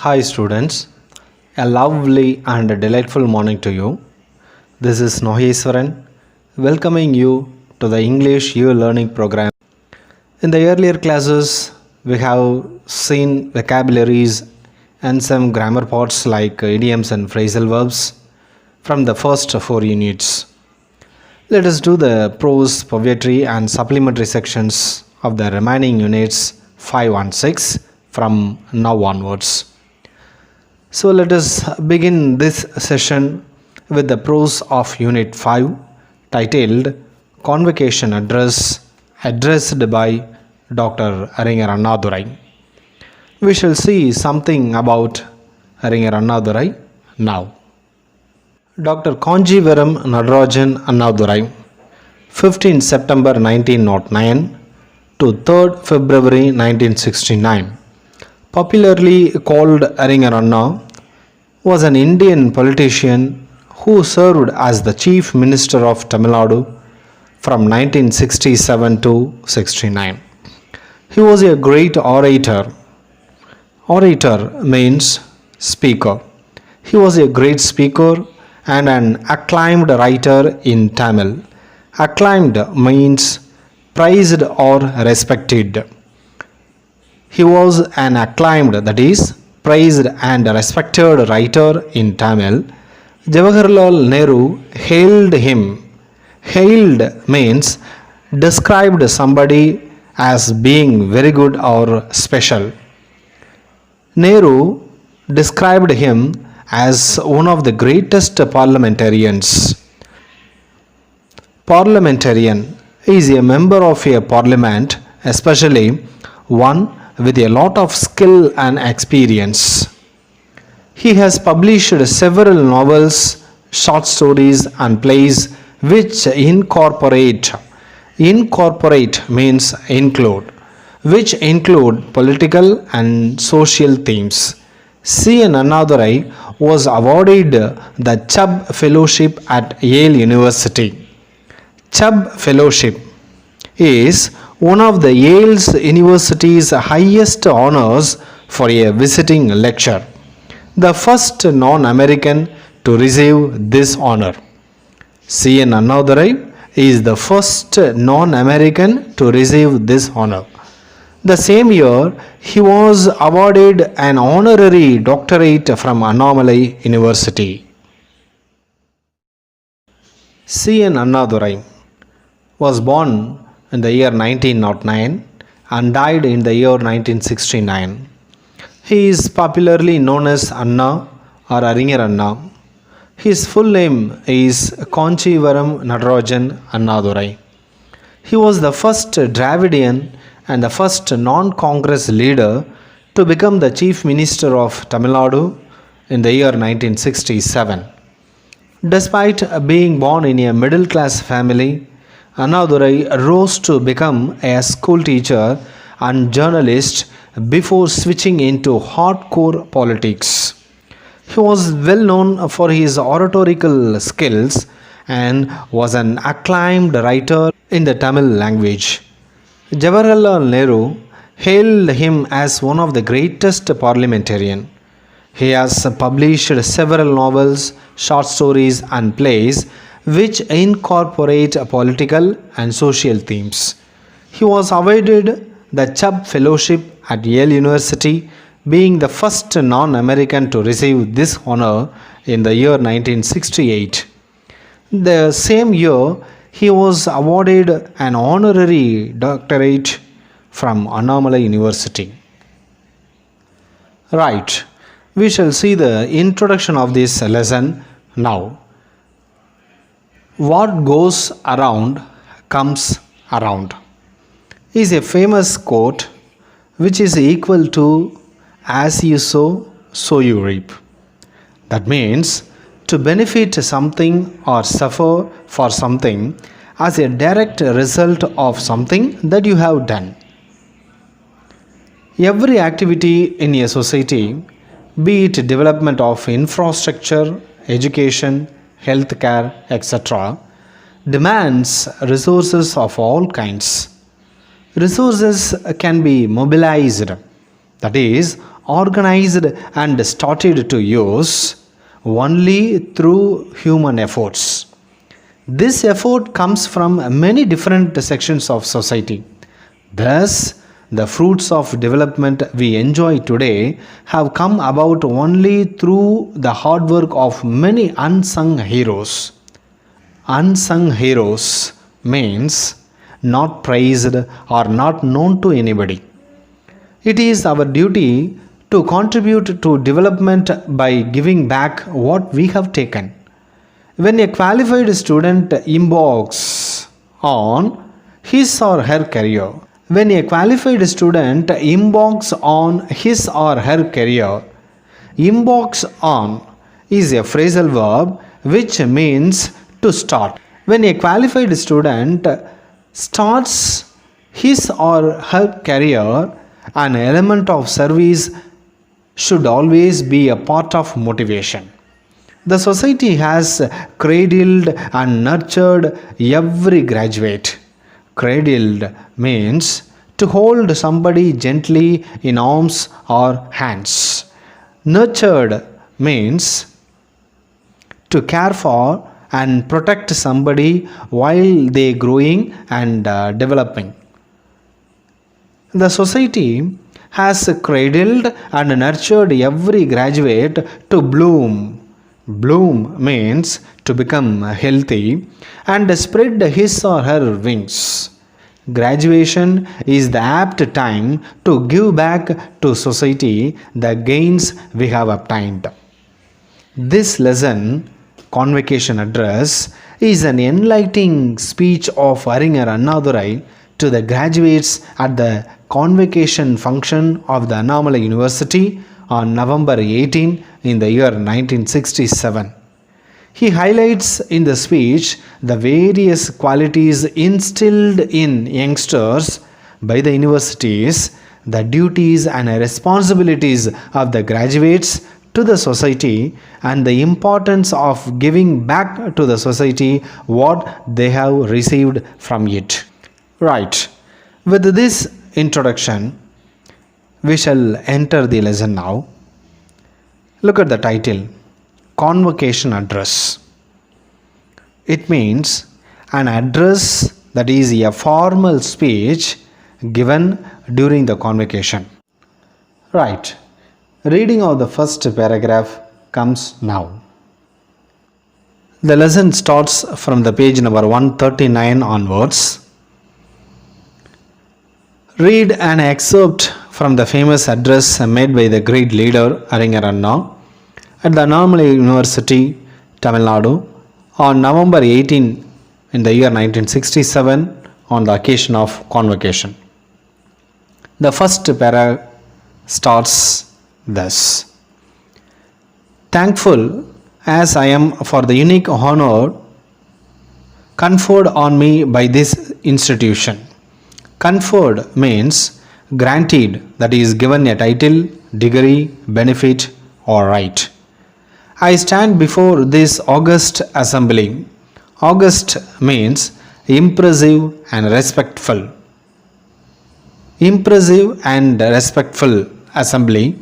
Hi students, a lovely and delightful morning to you. This is Nageswaran welcoming you to the English Year Learning Program. In the earlier classes, we have seen vocabularies and some grammar parts like idioms and phrasal verbs from the first four units. Let us do the prose, poetry and supplementary sections of the remaining units 5 and 6 from now onwards. So let us begin this session with the prose of Unit 5 titled Convocation Address addressed by Dr. Arignar. We shall see something about Arignar now. Dr. Convocation Nadrajan 15 September 1909 to 3rd February 1969. Popularly called Arignar, was an Indian politician who served as the Chief Minister of Tamil Nadu from 1967 to 69. He was a great orator. Orator means speaker. He was a great speaker and an acclaimed writer in Tamil. Acclaimed means praised or respected. He was an acclaimed, that is, praised and respected writer in Tamil. Jawaharlal Nehru hailed him. Hailed means described somebody as being very good or special. Nehru described him as one of the greatest parliamentarians. Parliamentarian is a member of a parliament, especially one with a lot of skill and experience. He has published several novels, short stories and plays which incorporate means include, which include political and social themes. C.N. Annadurai was awarded the Chubb Fellowship at Yale University. Chubb Fellowship is one of the Yale University's highest honors for a visiting lecture. The first non-American to receive this honor. C.N. Annadurai is the first non-American to receive this honor. The same year, he was awarded an honorary doctorate from Annamalai University. C.N. Annadurai was born in the year 1909 and died in the year 1969. He is popularly known as Anna or Arignar. His full name is Convocation Nadrajan Annadurai. He was the first Dravidian and the first non-Congress leader to become the Chief Minister of Tamil Nadu in the year 1967. Despite being born in a middle-class family, Annadurai rose to become a school teacher and journalist before switching into hardcore politics. He was well known for his oratorical skills and was an acclaimed writer in the Tamil language. Jawaharlal Nehru hailed him as one of the greatest parliamentarians. He has published several novels, short stories and plays which incorporate political and social themes. He was awarded the Chubb Fellowship at Yale University, being the first non-American to receive this honor in the year 1968. The same year, he was awarded an honorary doctorate from Annamalai University. Right, we shall see the introduction of this lesson now. What goes around comes around is a famous quote which is equal to as you sow, so you reap. That means to benefit something or suffer for something as a direct result of something that you have done. Every activity in a society, be it development of infrastructure, education, healthcare, etc., demands resources of all kinds. Resources can be mobilized, that is, organized and started to use only through human efforts. This effort comes from many different sections of society. Thus, the fruits of development we enjoy today have come about only through the hard work of many unsung heroes. Unsung heroes means not praised or not known to anybody. It is our duty to contribute to development by giving back what we have taken. When a qualified student embarks on his or her career, when a qualified student embarks on his or her career, embarks on is a phrasal verb which means to start. When a qualified student starts his or her career, an element of service should always be a part of motivation. The society has cradled and nurtured every graduate. Cradled means to hold somebody gently in arms or hands. Nurtured means to care for and protect somebody while they growing and developing. The society has cradled and nurtured every graduate to bloom. Bloom means to become healthy and spread his or her wings. Graduation is the apt time to give back to society the gains we have obtained. This lesson, Convocation Address, is an enlightening speech of Arignar to the graduates at the Convocation function of the Annamalai University on November 18 in the year 1967. He highlights in the speech the various qualities instilled in youngsters by the universities, the duties and responsibilities of the graduates to the society, and the importance of giving back to the society what they have received from it. Right. With this introduction, we shall enter the lesson now. Look at the title, Convocation Address. It means an address, that is a formal speech given during the convocation. Right. Reading of the first paragraph comes now. The lesson starts from the page number 139 onwards. Read an excerpt from the famous address made by the great leader Arignar at the Annamalai University, Tamil Nadu, on November 18 in the year 1967 on the occasion of Convocation. The first para starts thus. Thankful as I am for the unique honor conferred on me by this institution. Conferred means granted, that is given a title, degree, benefit or right. I stand before this august assembly. August means impressive and respectful. Impressive and respectful assembly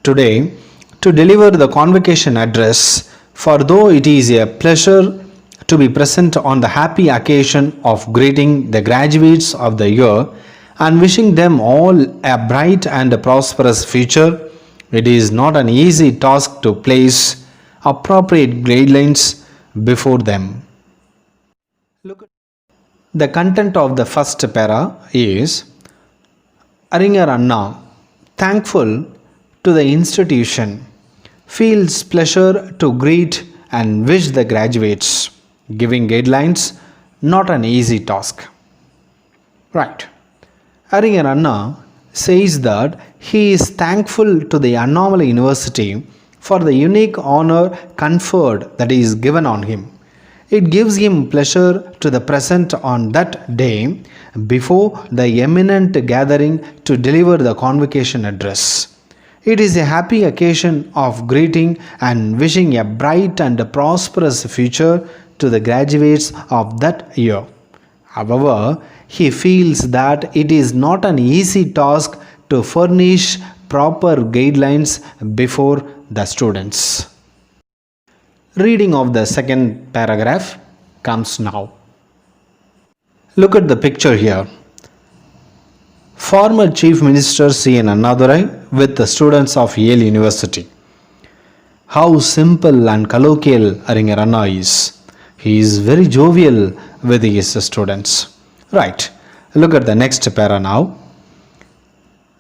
today to deliver the convocation address, for though it is a pleasure to be present on the happy occasion of greeting the graduates of the year and wishing them all a bright and prosperous future, it is not an easy task to place appropriate guidelines before them. Look at the content of the first para is Arignar, thankful to the institution, feels pleasure to greet and wish the graduates, giving guidelines, not an easy task. Right. Arignar says that he is thankful to the Annamalai University for the unique honor conferred, that is given on him. It gives him pleasure to the present on that day before the eminent gathering to deliver the convocation address. It is a happy occasion of greeting and wishing a bright and prosperous future to the graduates of that year. However, he feels that it is not an easy task to furnish proper guidelines before the students. Reading of the second paragraph comes now. Look at the picture here. Former Chief Minister C.N. Annadurai with the students of Yale University. How simple and colloquial Arignar Anna is. He is very jovial with his students. Right. Look at the next para now.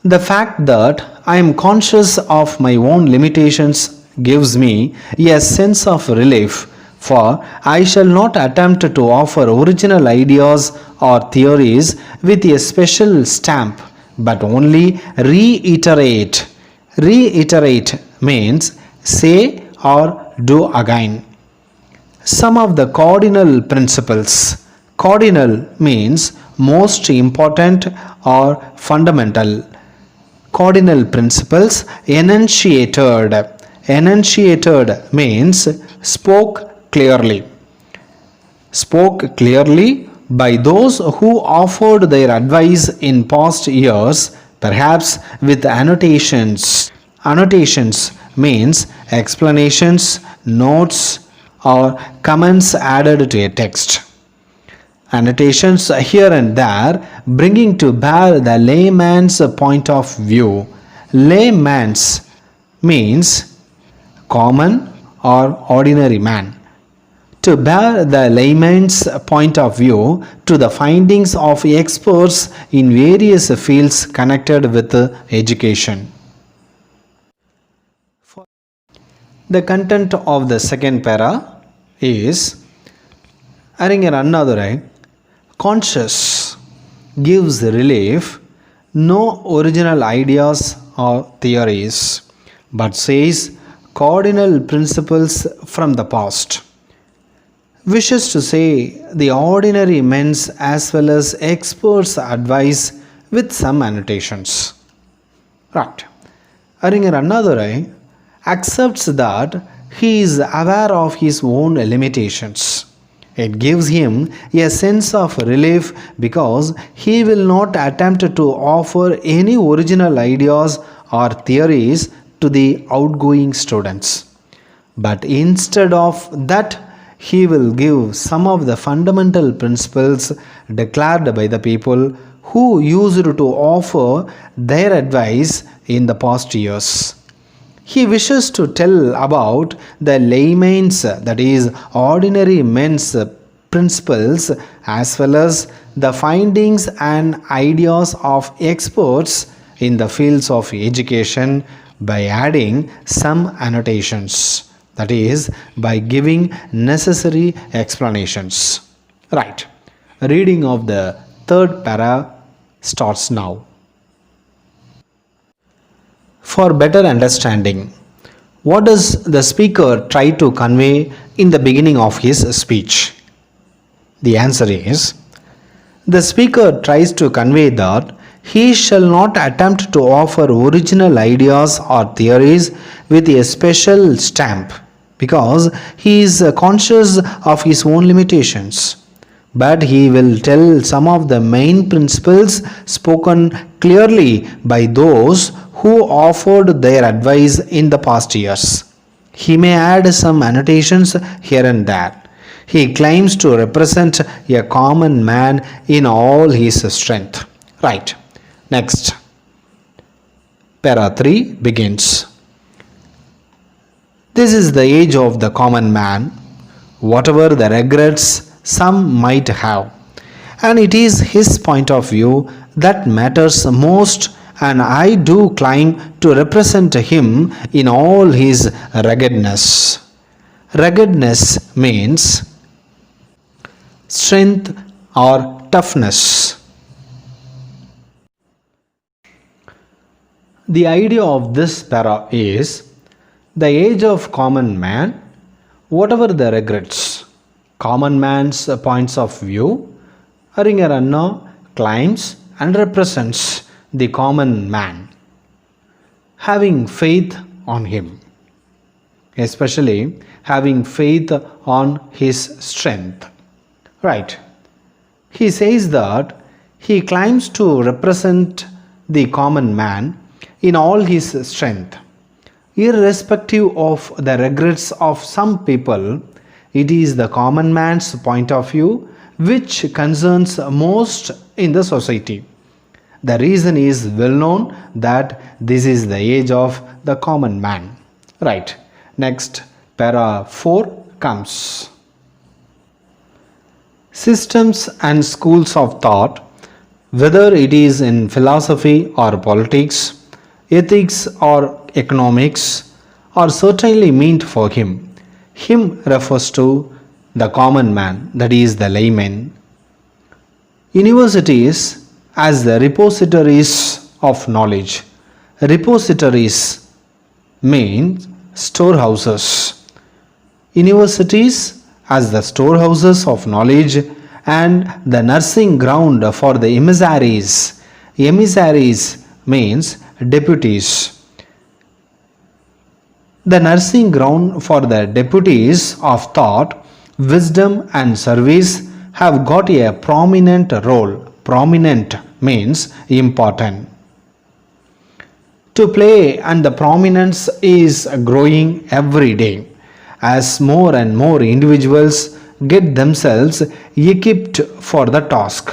The fact that I am conscious of my own limitations gives me a sense of relief, for I shall not attempt to offer original ideas or theories with a special stamp, but only reiterate. Reiterate means say or do again some of the cardinal principles. Cardinal means most important or fundamental. Cardinal principles enunciated. Enunciated means spoke clearly. Spoke clearly by those who offered their advice in past years, perhaps with annotations. Annotations means explanations, notes, or comments added to a text. Annotations here and there bringing to bear the layman's point of view. Layman's means common or ordinary man. To bear the layman's point of view to the findings of experts in various fields connected with education. The content of the second para is Arignar Annadurai conscious gives relief, no original ideas or theories, but says cardinal principles from the past. Wishes to say the ordinary men's as well as experts' advice with some annotations. Right. Arignar Annadurai accepts that he is aware of his own limitations. It gives him a sense of relief because he will not attempt to offer any original ideas or theories to the outgoing students. But instead of that, he will give some of the fundamental principles declared by the people who used to offer their advice in the past years. He wishes to tell about the layman's, that is, ordinary men's principles, as well as the findings and ideas of experts in the fields of education by adding some annotations, that is, by giving necessary explanations. Right. Reading of the third para starts now. For better understanding, what does the speaker try to convey in the beginning of his speech? The answer is, the speaker tries to convey that he shall not attempt to offer original ideas or theories with a special stamp because he is conscious of his own limitations. But he will tell some of the main principles spoken clearly by those who offered their advice in the past years. He may add some annotations here and there. He claims to represent a common man in all his strength. Right. Next. Para 3 begins. This is the age of the common man, whatever the regrets some might have. And it is his point of view that matters most, and I do claim to represent him in all his ruggedness. Ruggedness means strength or toughness. The idea of this para is the age of common man, whatever the regrets. Common man's points of view, Arignar Anna claims and represents the common man, having faith on him, especially having faith on his strength. Right. He says that he claims to represent the common man in all his strength. Irrespective of the regrets of some people, it is the common man's point of view which concerns most in the society. The reason is well known that this is the age of the common man. Right. Next, para 4 comes. Systems and schools of thought, whether it is in philosophy or politics, ethics or economics, are certainly meant for him. Him refers to the common man, that is the layman. Universities as the repositories of knowledge. Repositories means storehouses. Universities as the storehouses of knowledge and the nursing ground for the emissaries. Emissaries means deputies. The nursing ground for the deputies of thought, wisdom and service have got a prominent role. Prominent means important to play, and the prominence is growing every day as more and more individuals get themselves equipped for the task.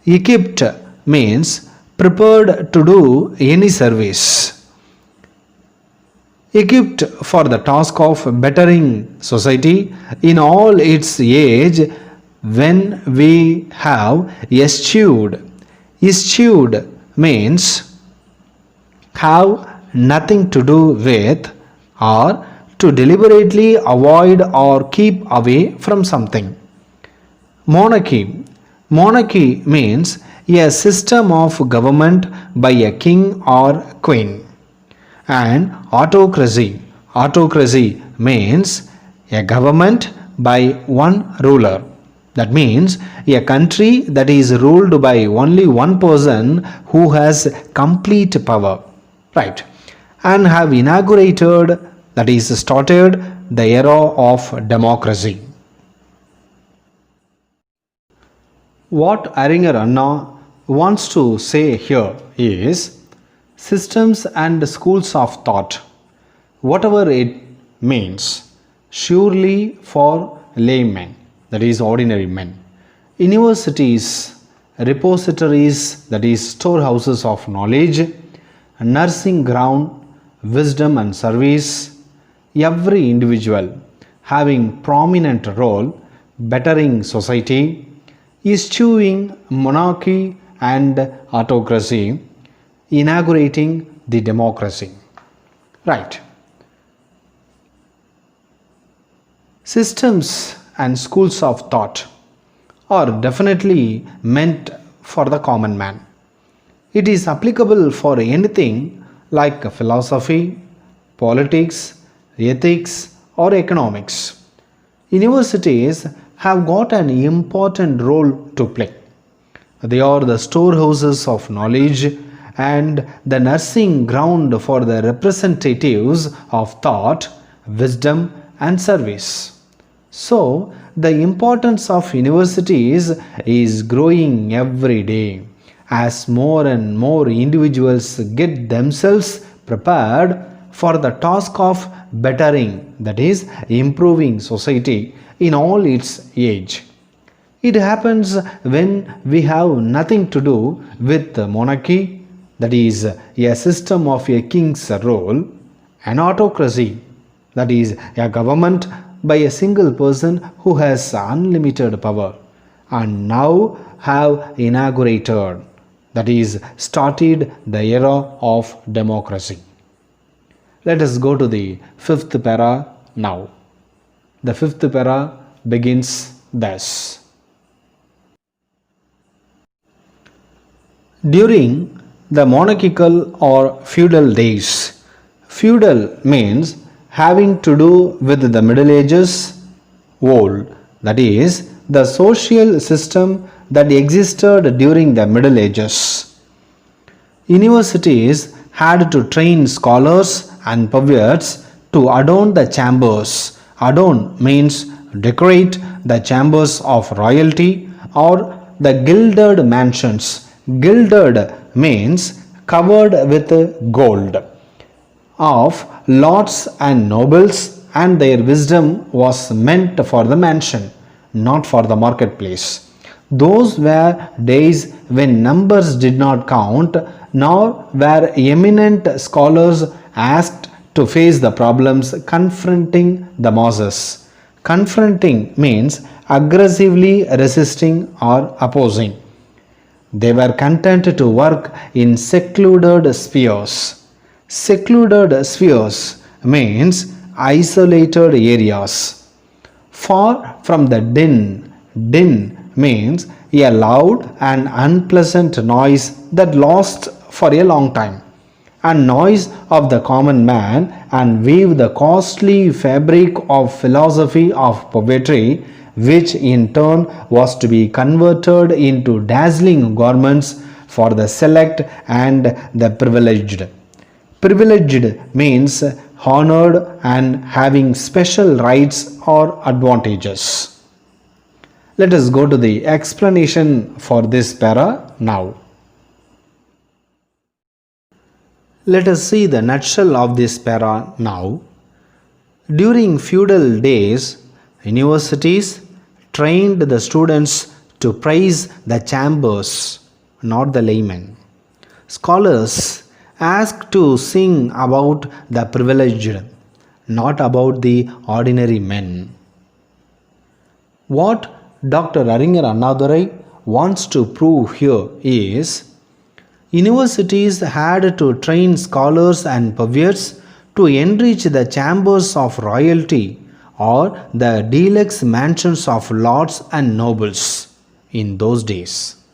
Equipped means prepared to do any service. Equipped for the task of bettering society in all its age, when we have eschewed. Eschewed means have nothing to do with, or to deliberately avoid or keep away from something. Monarchy. Monarchy means a system of government by a king or queen. And autocracy. Autocracy means a government by one ruler. That means a country that is ruled by only one person who has complete power. Right. And have inaugurated, that is started, the era of democracy. What Arignar Anna wants to say here is systems and schools of thought, whatever it means, surely for laymen, that is ordinary men. Universities, repositories, that is storehouses of knowledge, nursing ground, wisdom and service, every individual having prominent role, bettering society, eschewing monarchy and autocracy, inaugurating the democracy. Right. Systems and schools of thought are definitely meant for the common man. It is applicable for anything like philosophy, politics, ethics, or economics. Universities have got an important role to play. They are the storehouses of knowledge and the nursing ground for the representatives of thought, wisdom, and service. So, the importance of universities is growing every day as more and more individuals get themselves prepared for the task of bettering, that is, improving society in all its age. It happens when we have nothing to do with monarchy, that is, a system of a king's rule, an autocracy, that is, a government by a single person who has unlimited power, and now have inaugurated, that is, started the era of democracy. Let us go to the fifth para now. The fifth para begins thus. During the monarchical or feudal days, feudal means having to do with the Middle Ages, old, that is, the social system that existed during the Middle Ages. Universities had to train scholars and poets to adorn the chambers. Adorn means decorate the chambers of royalty or the gilded mansions. Gilded means covered with gold, of lords and nobles, and their wisdom was meant for the mansion, not for the marketplace. Those were days when numbers did not count, nor were eminent scholars asked to face the problems confronting the masses. Confronting means aggressively resisting or opposing. They were content to work in secluded spheres. Secluded spheres means isolated areas. Far from the din. Din means a loud and unpleasant noise that lasts for a long time, and noise of the common man, and weave the costly fabric of philosophy of poetry, which in turn was to be converted into dazzling garments for the select and the privileged. Privileged means honored and having special rights or advantages. Let us go to the explanation for this para now. Let us see the nutshell of this para now. During feudal days, universities trained the students to praise the chambers, not the laymen. Scholars asked to sing about the privileged, not about the ordinary men. What Dr. Arignar wants to prove here is universities had to train scholars and poets to enrich the chambers of royalty or the deluxe mansions of lords and nobles in those days.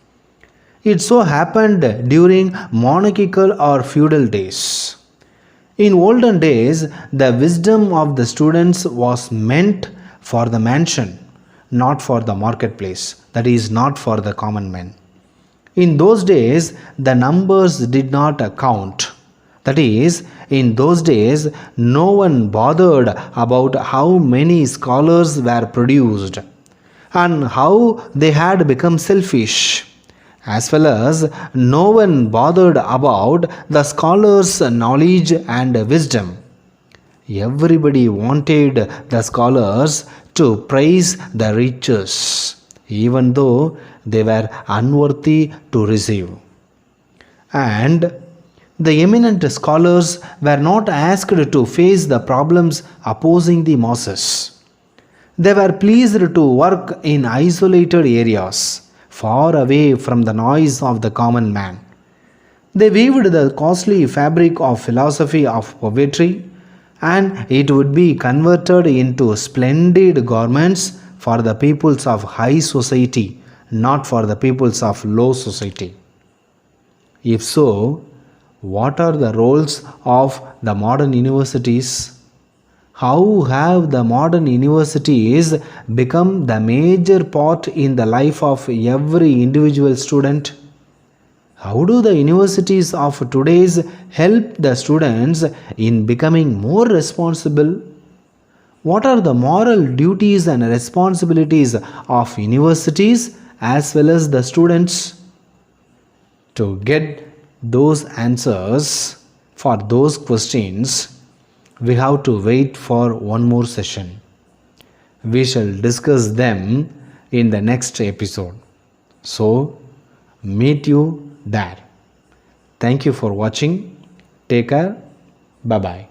It so happened during monarchical or feudal days. In olden days, the wisdom of the students was meant for the mansion, not for the marketplace, that is, not for the common man. In those days, the numbers did not count. That is, in those days, no one bothered about how many scholars were produced and how they had become selfish, as well as no one bothered about the scholars' knowledge and wisdom. Everybody wanted the scholars to praise the riches, even though they were unworthy to receive. And the eminent scholars were not asked to face the problems opposing the masses. They were pleased to work in isolated areas, far away from the noise of the common man. They weaved the costly fabric of philosophy of poetry, and it would be converted into splendid garments for the peoples of high society, not for the peoples of low society. If so, what are the roles of the modern universities? How have the modern universities become the major part in the life of every individual student? How do the universities of today's help the students in becoming more responsible? What are the moral duties and responsibilities of universities as well as the students? To get those answers for those questions, we have to wait for one more session. We shall discuss them in the next episode. So, meet you there. Thank you for watching. Take care. Bye bye.